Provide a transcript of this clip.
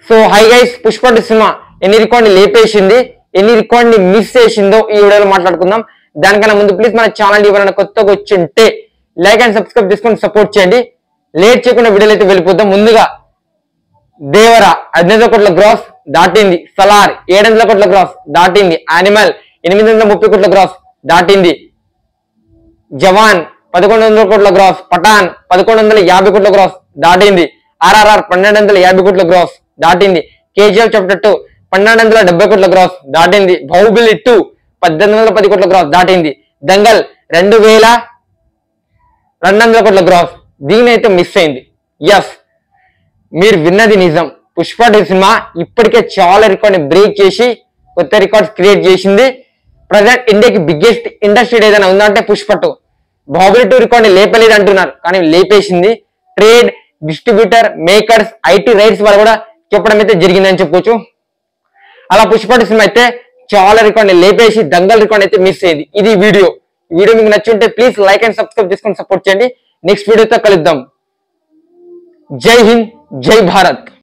So hi guys, Pushpa 2 cinema ఎన్ని రికార్డుని లేపేసింది, ఎన్ని రికార్డుని miss చేసిందో ఈ వీడియోలో మాట్లాడుకుందాం. దానికన్నా ముందు ప్లీజ్ మన ఛానల్ ఎవరైనా కొత్తగా వచ్చింటే లైక్ అండ్ సబ్స్క్రైబ్ చేసుకొని సపోర్ట్ చేయండి. లేట్ చేయకుండా వీడియోలు అయితే వెళ్ళిపోతాం. ముందుగా దేవరా 15 కోట్ల గ్రాస్ దాటింది, సలార్ 700 కోట్ల గ్రాస్ దాటింది, యానిమల్ 830 కోట్ల గ్రాస్ దాటింది, జవాన్ 1100 కోట్ల గ్రాస్, పఠాన్ 1150 కోట్ల గ్రాస్ దాటింది, RRR 1250 కోట్ల గ్రాస్ దాటింది, KGF చాప్టర్ 2 1270 కోట్ల గ్రాస్ దాటింది, బాహుబలి 2 1810 కోట్ల గ్రాస్ దాటింది, దంగల్ 2200 కోట్ల గ్రాస్ దీని అయితే మిస్ అయింది. ఎస్, మీరు విన్నది నిజం. పుష్ప 2 సినిమా ఇప్పటికే చాలా రికార్డ్ బ్రేక్ చేసి కొత్త రికార్డ్స్ క్రియేట్ చేసింది. ప్రజెంట్ ఇండియాకి బిగ్గెస్ట్ ఇండస్ట్రీ ఏదైనా ఉందంటే పుష్ప 2. బాహుబలి 2 రికార్డ్ లేపలేదు అంటున్నారు, కానీ లేపేసింది. Trade, distributor, makers, IT rights వాళ్ళు కూడా చెప్పడం అయితే జరిగిందని చెప్పుకోవచ్చు. అలా పుష్ప 2 సినిమా అయితే చాలా రికార్డ్ లేపేసి దంగల్ రికార్డ్ అయితే మిస్ అయింది. ఇది వీడియో మీకు నచ్చుంటే ప్లీజ్ లైక్ అండ్ సబ్స్క్రైబ్ చేసుకొని సపోర్ట్ చేయండి. నెక్స్ట్ వీడియోతో కలుద్దాం. జై హింద్, జై భారత్.